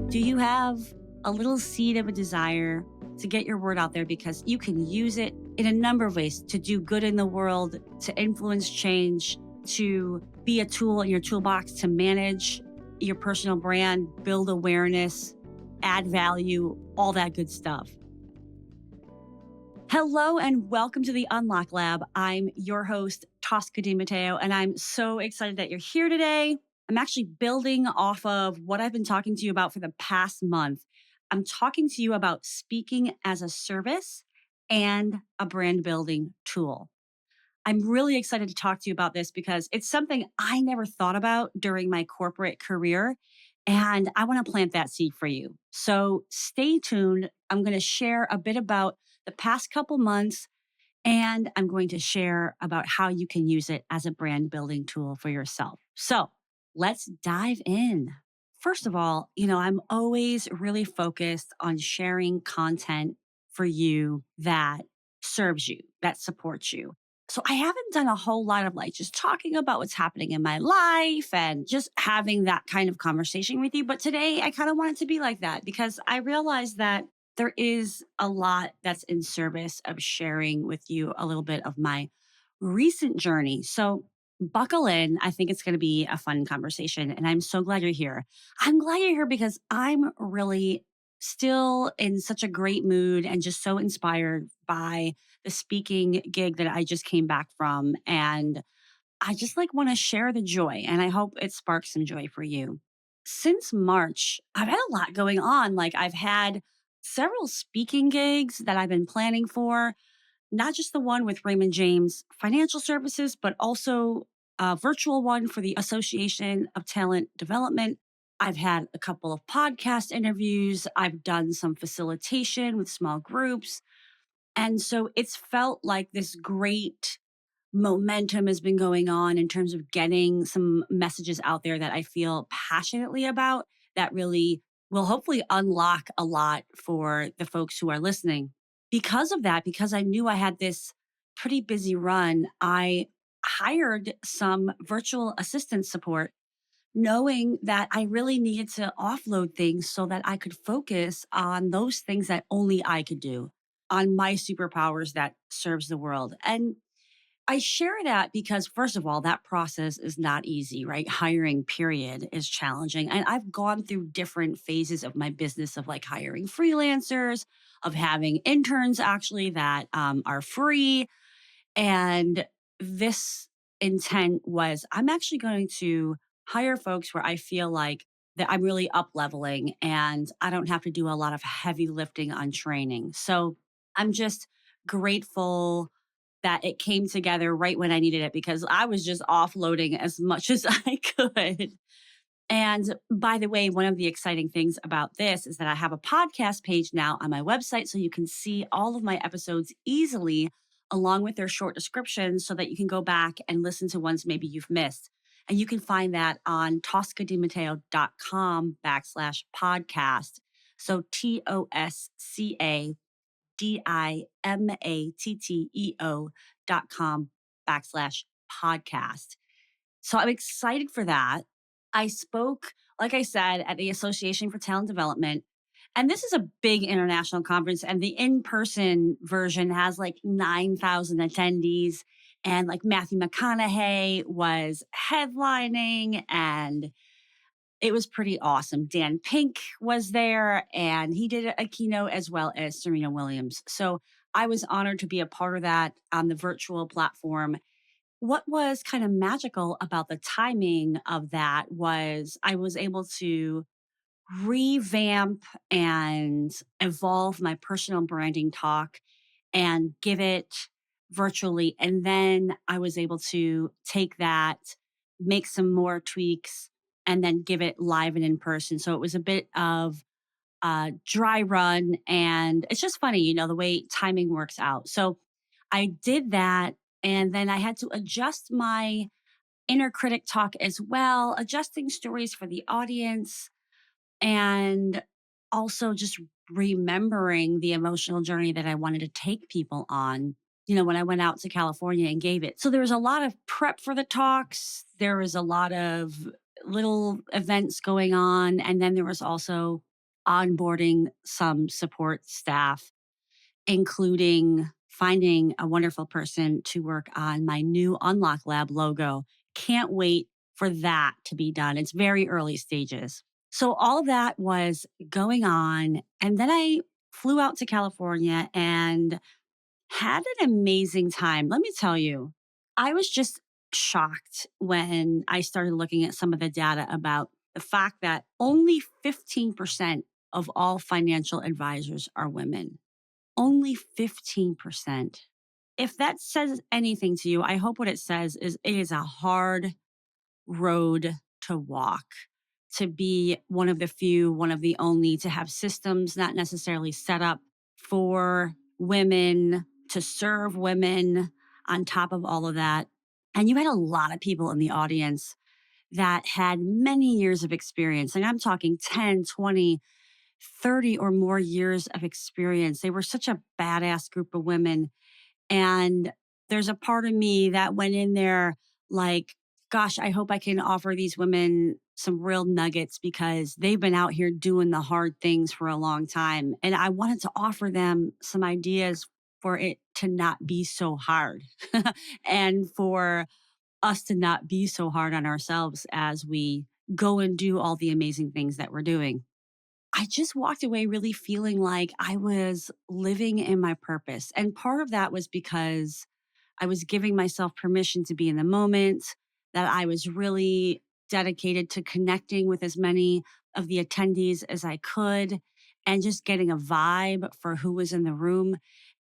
Do you have a little seed of a desire to get your word out there because you can use it in a number of ways to do good in the world, to influence change, to be a tool in your toolbox to manage your personal brand, build awareness, add value, all that good stuff? Hello and welcome to the Unlock Lab. I'm your host, Tosca DiMatteo, and I'm so excited that you're here today. I'm actually building off of what I've been talking to you about for the past month. I'm talking to you about speaking as a service and a brand building tool. I'm really excited to talk to you about this because it's something I never thought about during my corporate career. And I want to plant that seed for you. So stay tuned. I'm going to share a bit about the past couple months, and I'm going to share about how you can use it as a brand building tool for yourself. So let's dive in. First of all, I'm always really focused on sharing content for you that serves you, that supports you. So I haven't done a whole lot of just talking about what's happening in my life and just having that kind of conversation with you. But today I kind of want it to be like that because I realize that there is a lot that's in service of sharing with you a little bit of my recent journey. So buckle in. I think it's going to be a fun conversation. And I'm so glad you're here. I'm glad you're here because I'm really still in such a great mood and just so inspired by the speaking gig that I just came back from. And I just want to share the joy. And I hope it sparks some joy for you. Since March, I've had a lot going on. I've had several speaking gigs that I've been planning for, not just the one with Raymond James Financial Services, but also a virtual one for the Association of Talent Development. I've had a couple of podcast interviews. I've done some facilitation with small groups. And so it's felt like this great momentum has been going on in terms of getting some messages out there that I feel passionately about that really will hopefully unlock a lot for the folks who are listening. Because of that, because I knew I had this pretty busy run, I hired some virtual assistant support, knowing that I really needed to offload things so that I could focus on those things that only I could do, on my superpowers that serves the world. And I share that because, first of all, that process is not easy, right? Hiring, period, is challenging. And I've gone through different phases of my business of hiring freelancers, of having interns actually that are free. And this intent was I'm actually going to hire folks where I feel like that I'm really up leveling and I don't have to do a lot of heavy lifting on training. So I'm just grateful that it came together right when I needed it because I was just offloading as much as I could. And by the way, one of the exciting things about this is that I have a podcast page now on my website so you can see all of my episodes easily along with their short descriptions so that you can go back and listen to ones maybe you've missed. And you can find that on toscadimatteo.com/podcast. So Toscadimatteo.com/podcast. So I'm excited for that. I spoke, like I said, at the Association for Talent Development. And this is a big international conference, and the in person version has 9,000 attendees. And Matthew McConaughey was headlining, and it was pretty awesome. Dan Pink was there, and he did a keynote as well as Serena Williams. So I was honored to be a part of that on the virtual platform. What was kind of magical about the timing of that was I was able to revamp and evolve my personal branding talk and give it virtually. And then I was able to take that, make some more tweaks, and then give it live and in person. So it was a bit of a dry run. And it's just funny, the way timing works out. So I did that. And then I had to adjust my inner critic talk as well, adjusting stories for the audience and also just remembering the emotional journey that I wanted to take people on, when I went out to California and gave it. So there was a lot of prep for the talks. There was a lot of little events going on. And then there was also onboarding some support staff, including finding a wonderful person to work on my new Unlock Lab logo. Can't wait for that to be done. It's very early stages. So all of that was going on. And then I flew out to California and had an amazing time. Let me tell you, I was just shocked when I started looking at some of the data about the fact that only 15% of all financial advisors are women. Only 15%. If that says anything to you, I hope what it says is it is a hard road to walk, to be one of the few, one of the only, to have systems not necessarily set up for women, to serve women on top of all of that. And you had a lot of people in the audience that had many years of experience. And I'm talking 10, 20, 30 or more years of experience. They were such a badass group of women. And there's a part of me that went in there like, gosh, I hope I can offer these women some real nuggets because they've been out here doing the hard things for a long time. And I wanted to offer them some ideas for it to not be so hard and for us to not be so hard on ourselves as we go and do all the amazing things that we're doing. I just walked away really feeling like I was living in my purpose. And part of that was because I was giving myself permission to be in the moment, that I was really dedicated to connecting with as many of the attendees as I could and just getting a vibe for who was in the room.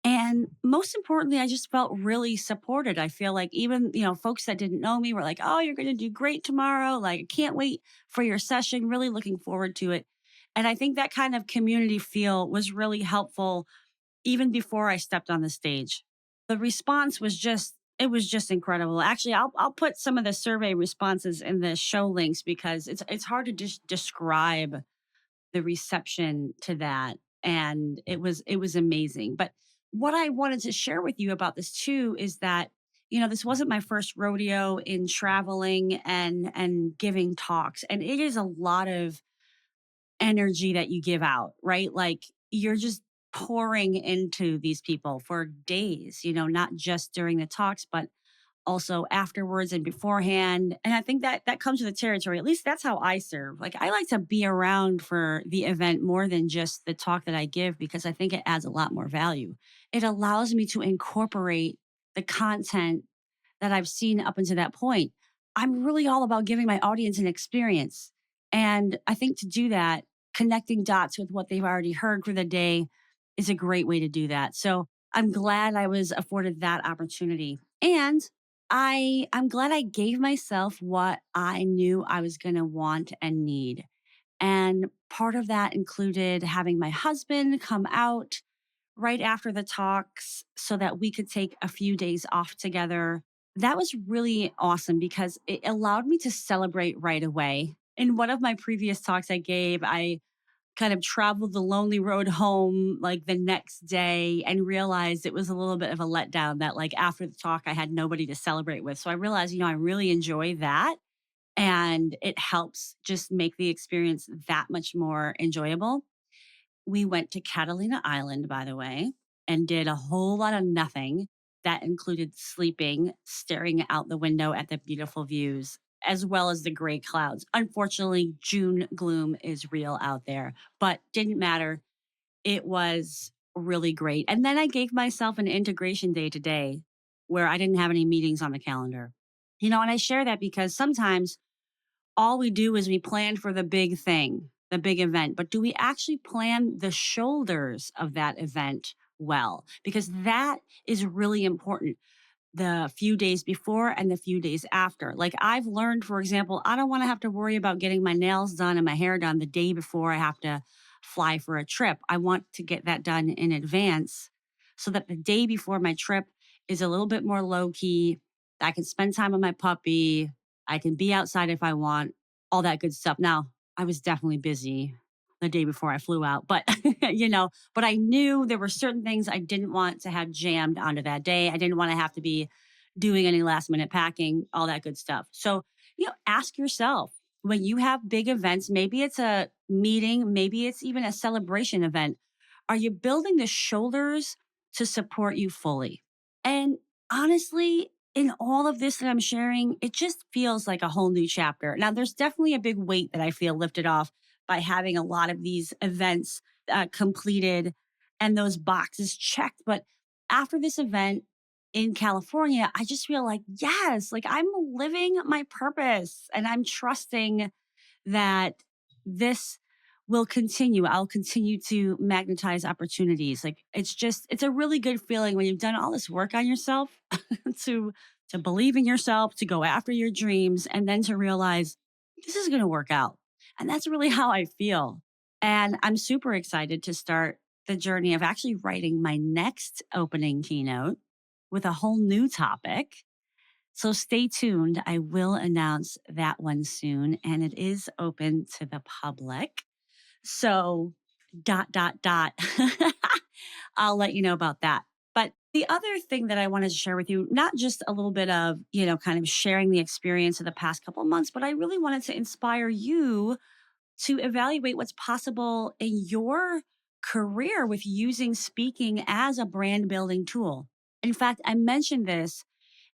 And most importantly, I just felt really supported. I feel like even, folks that didn't know me were like, oh, you're going to do great tomorrow. Like, I can't wait for your session. Really looking forward to it. And I think that kind of community feel was really helpful even before I stepped on the stage. The response was it was just incredible. Actually, I'll put some of the survey responses in the show links because it's hard to just describe the reception to that. And it was amazing. But what I wanted to share with you about this too is that, this wasn't my first rodeo in traveling and giving talks. And it is a lot of energy that you give out, right? Like you're just pouring into these people for days, not just during the talks, but also afterwards and beforehand. And I think that comes with the territory. At least that's how I serve. Like I like to be around for the event more than just the talk that I give because I think it adds a lot more value. It allows me to incorporate the content that I've seen up until that point. I'm really all about giving my audience an experience. And I think to do that, connecting dots with what they've already heard for the day is a great way to do that. So I'm glad I was afforded that opportunity. And I'm glad I gave myself what I knew I was going to want and need. And part of that included having my husband come out right after the talks so that we could take a few days off together. That was really awesome because it allowed me to celebrate right away. In one of my previous talks I gave, I kind of traveled the lonely road home like the next day and realized it was a little bit of a letdown that like after the talk I had nobody to celebrate with. So I realized, I really enjoy that and it helps just make the experience that much more enjoyable. We went to Catalina Island, by the way, and did a whole lot of nothing. That included sleeping, staring out the window at the beautiful views, as well as the gray clouds. Unfortunately, June gloom is real out there, but didn't matter. It was really great. And then I gave myself an integration day today where I didn't have any meetings on the calendar. And I share that because sometimes all we do is we plan for the big thing, the big event, but do we actually plan the shoulders of that event well? Because that is really important the few days before and the few days after. Like I've learned, for example, I don't want to have to worry about getting my nails done and my hair done the day before I have to fly for a trip. I want to get that done in advance so that the day before my trip is a little bit more low key. I can spend time with my puppy. I can be outside if I want, all that good stuff. Now, I was definitely busy the day before I flew out, but but I knew there were certain things I didn't want to have jammed onto that day. I didn't want to have to be doing any last minute packing, all that good stuff. So, ask yourself when you have big events, maybe it's a meeting, maybe it's even a celebration event, are you building the shoulders to support you fully? And honestly, in all of this that I'm sharing, it just feels like a whole new chapter. Now, there's definitely a big weight that I feel lifted off by having a lot of these events completed and those boxes checked. But after this event in California, I just feel like, yes, like I'm living my purpose and I'm trusting that this will continue. I'll continue to magnetize opportunities. Like it's a really good feeling when you've done all this work on yourself to to believe in yourself, to go after your dreams, and then to realize this is going to work out. And that's really how I feel. And I'm super excited to start the journey of actually writing my next opening keynote with a whole new topic. So stay tuned. I will announce that one soon, and it is open to the public. So, dot, dot, dot. I'll let you know about that. But the other thing that I wanted to share with you, not just a little bit of, kind of sharing the experience of the past couple of months, but I really wanted to inspire you to evaluate what's possible in your career with using speaking as a brand building tool. In fact, I mentioned this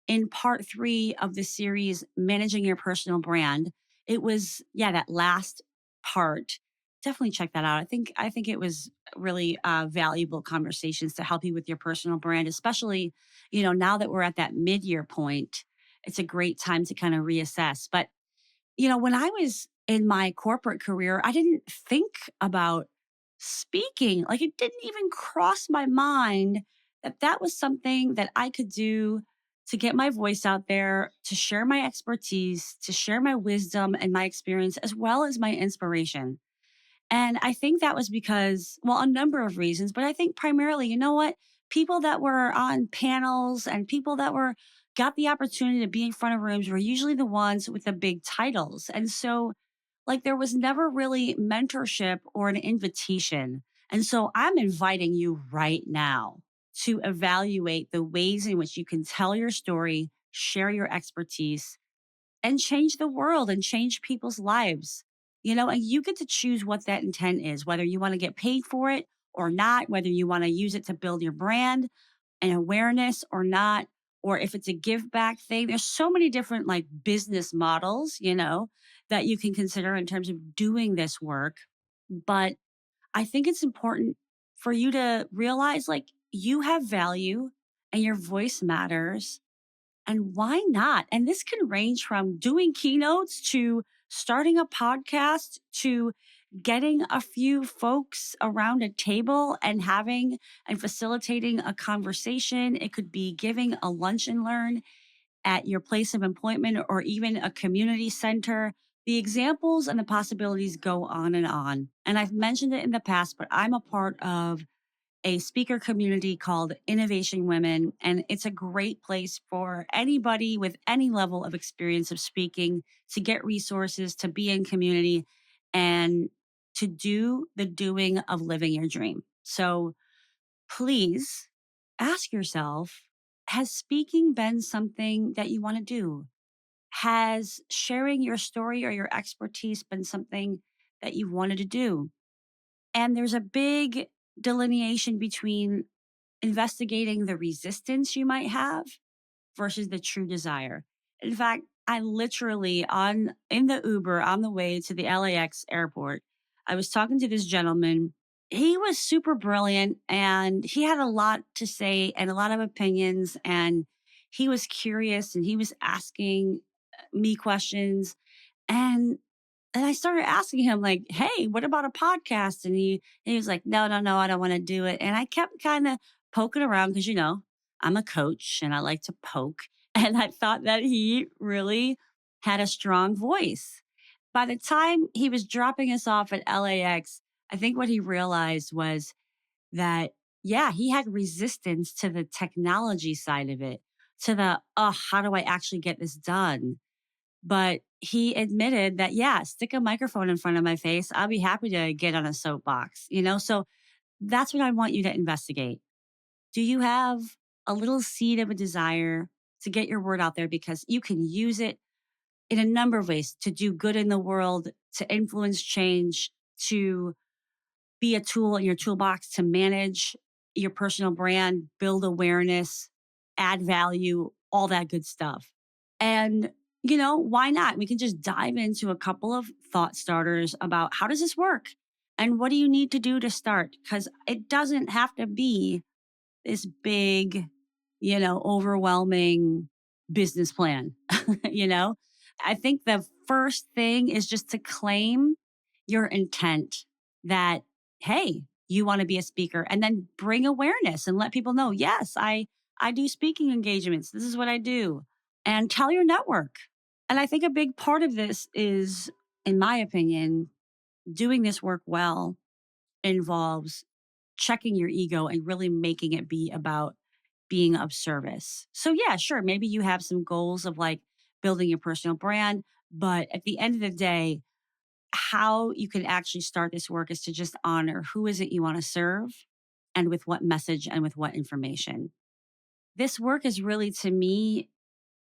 in part 3 of the series, Managing Your Personal Brand. It was, yeah, that last part. Definitely check that out. I think it was really valuable conversations to help you with your personal brand, especially, now that we're at that mid-year point. It's a great time to kind of reassess. But when I was in my corporate career, I didn't think about speaking. Like it didn't even cross my mind that that was something that I could do to get my voice out there, to share my expertise, to share my wisdom and my experience, as well as my inspiration. And I think that was because, well, a number of reasons, but I think primarily, you know what? People that were on panels and people that were got the opportunity to be in front of rooms were usually the ones with the big titles. And so, like, there was never really mentorship or an invitation. And so, I'm inviting you right now to evaluate the ways in which you can tell your story, share your expertise, and change the world and change people's lives. And you get to choose what that intent is, whether you want to get paid for it or not, whether you want to use it to build your brand and awareness or not, or if it's a give back thing. There's so many different like business models, that you can consider in terms of doing this work. But I think it's important for you to realize like you have value and your voice matters, and why not? And this can range from doing keynotes to starting a podcast to getting a few folks around a table and having and facilitating a conversation. It could be giving a lunch and learn at your place of employment or even a community center. The examples and the possibilities go on and on. And I've mentioned it in the past, but I'm a part of a speaker community called Innovation Women. And it's a great place for anybody with any level of experience of speaking to get resources, to be in community, and to do the doing of living your dream. So please ask yourself, has speaking been something that you want to do? Has sharing your story or your expertise been something that you wanted to do? And there's a big delineation between investigating the resistance you might have versus the true desire. In fact, I literally on in the Uber on the way to the LAX airport, I was talking to this gentleman. He was super brilliant and he had a lot to say and a lot of opinions, and he was curious and he was asking me questions, and I started asking him like, "Hey, what about a podcast?" And he was like, "No, no, no, I don't want to do it." And I kept kind of poking around because I'm a coach and I like to poke, and I thought that he really had a strong voice. By the time he was dropping us off at LAX, I think what he realized was that yeah, he had resistance to the technology side of it, to the oh, how do I actually get this done? But he admitted that, yeah, stick a microphone in front of my face. I'll be happy to get on a soapbox. So that's what I want you to investigate. Do you have a little seed of a desire to get your word out there because you can use it in a number of ways to do good in the world, to influence change, to be a tool in your toolbox to manage your personal brand, build awareness, add value, all that good stuff. And, why not? We can just dive into a couple of thought starters about how does this work? And what do you need to do to start? Because it doesn't have to be this big, overwhelming business plan. you know, I think the first thing is just to claim your intent that, hey, you want to be a speaker and then bring awareness and let people know, yes, I do speaking engagements. This is what I do. And tell your network. And I think a big part of this is, in my opinion, doing this work well involves checking your ego and really making it be about being of service. So, yeah, sure, maybe you have some goals of like building your personal brand, but at the end of the day, how you can actually start this work is to just honor who is it you want to serve and with what message and with what information. This work is really, to me,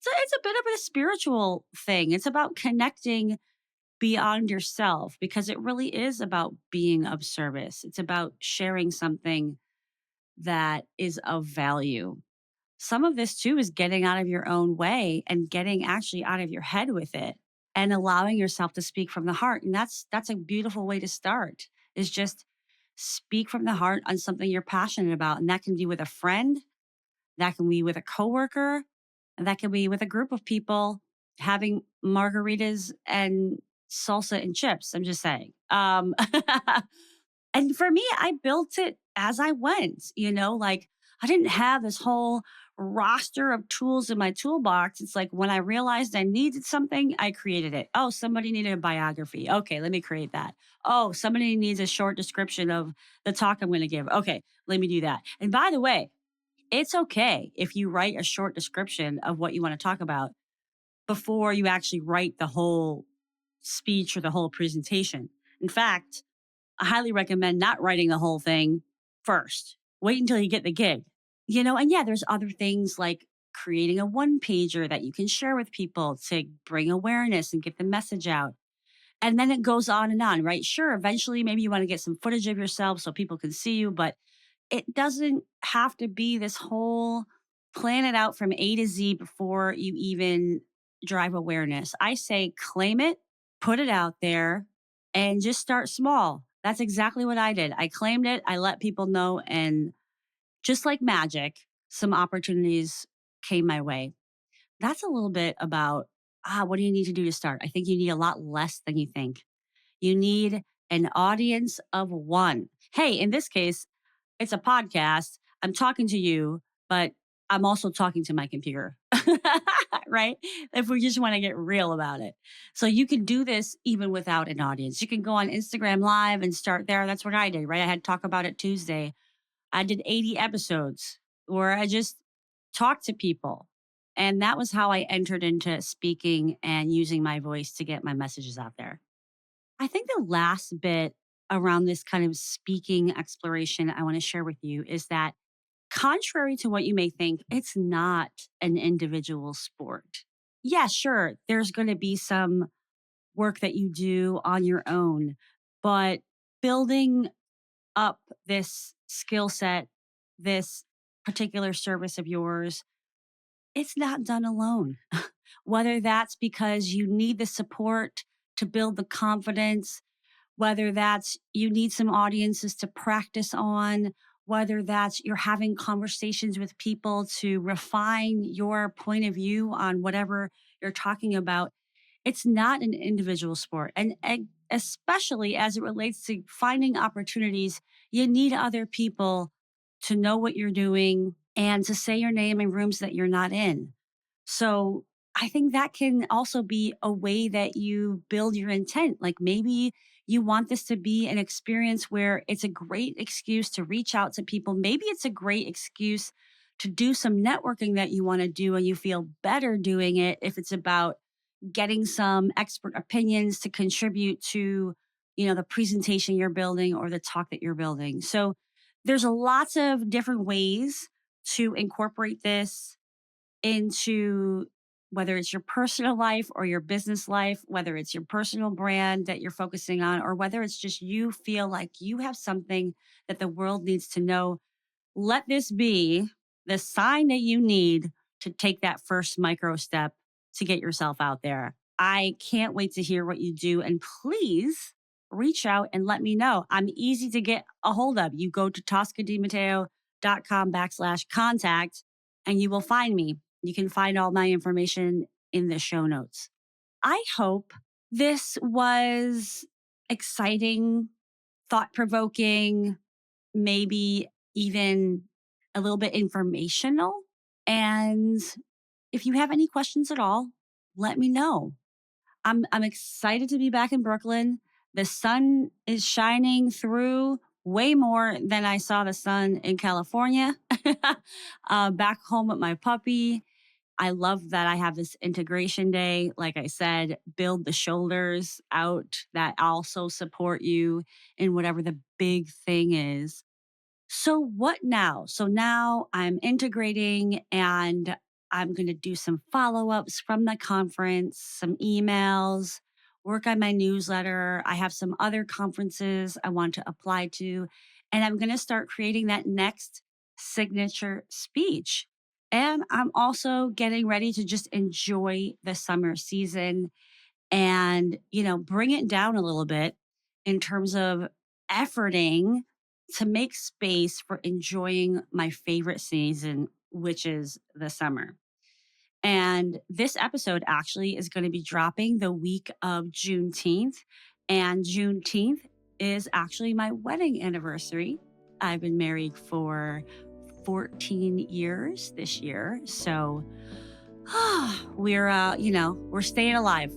it's a bit of a spiritual thing. It's about connecting beyond yourself because it really is about being of service. It's about sharing something that is of value. Some of this too is getting out of your own way and getting actually out of your head with it and allowing yourself to speak from the heart. And that's a beautiful way to start. Is just speak from the heart on something you're passionate about. And that can be with a friend, that can be with a coworker, and that can be with a group of people having margaritas and salsa and chips. I'm just saying. And for me, I built it as I went, like I didn't have this whole roster of tools in my toolbox. It's like when I realized I needed something, I created it. Oh, somebody needed a biography. Okay, let me create that. Oh, somebody needs a short description of the talk I'm going to give. Okay, let me do that. And by the way, it's okay if you write a short description of what you want to talk about before you actually write the whole speech or the whole presentation. In fact, I highly recommend not writing the whole thing first. Wait until you get the gig. And yeah, there's other things like creating a one pager that you can share with people to bring awareness and get the message out. And then it goes on and on, right? Sure, eventually maybe you want to get some footage of yourself so people can see you, but it doesn't have to be this whole plan it out from A to Z before you even drive awareness. I say claim it, put it out there, and just start small. That's exactly what I did. I claimed it, I let people know, and just like magic, some opportunities came my way. That's a little bit about what do you need to do to start? I think you need a lot less than you think. You need an audience of one. Hey, in this case, it's a podcast. I'm talking to you, but I'm also talking to my computer, right? If we just want to get real about it. So you can do this even without an audience. You can go on Instagram Live and start there. That's what I did, right? I had Talk About It Tuesday. I did 80 episodes where I just talked to people. And that was how I entered into speaking and using my voice to get my messages out there. I think the last bit around this kind of speaking exploration I want to share with you is that contrary to what you may think, it's not an individual sport. Yeah, sure, there's going to be some work that you do on your own, but building up this skill set, this particular service of yours, it's not done alone. Whether that's because you need the support to build the confidence, whether that's you need some audiences to practice on, whether that's you're having conversations with people to refine your point of view on whatever you're talking about. It's not an individual sport. And especially as it relates to finding opportunities, you need other people to know what you're doing and to say your name in rooms that you're not in. So I think that can also be a way that you build your intent. Like maybe you want this to be an experience where it's a great excuse to reach out to people. Maybe it's a great excuse to do some networking that you want to do and you feel better doing it if it's about getting some expert opinions to contribute to, the presentation you're building or the talk that you're building. So there's lots of different ways to incorporate this into whether it's your personal life or your business life, whether it's your personal brand that you're focusing on, or whether it's just you feel like you have something that the world needs to know, let this be the sign that you need to take that first micro step to get yourself out there. I can't wait to hear what you do. And please reach out and let me know. I'm easy to get a hold of. You go to toscadimatteo.com/contact and you will find me. You can find all my information in the show notes. I hope this was exciting, thought provoking, maybe even a little bit informational. And if you have any questions at all, let me know. I'm excited to be back in Brooklyn. The sun is shining through way more than I saw the sun in California. Back home with my puppy. I love that I have this integration day. Like I said, build the shoulders out that also support you in whatever the big thing is. So what now? So now I'm integrating and I'm going to do some follow-ups from the conference, some emails, work on my newsletter. I have some other conferences I want to apply to, and I'm going to start creating that next signature speech. And I'm also getting ready to just enjoy the summer season and, bring it down a little bit in terms of efforting to make space for enjoying my favorite season, which is the summer. And this episode actually is going to be dropping the week of Juneteenth. And Juneteenth is actually my wedding anniversary. I've been married for 14 years this year. So we're staying alive.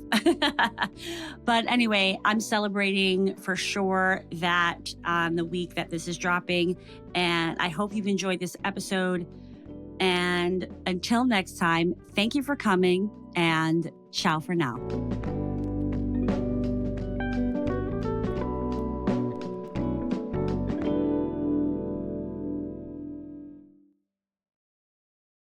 But anyway, I'm celebrating for sure that on the week that this is dropping. And I hope you've enjoyed this episode. And until next time, thank you for coming and ciao for now.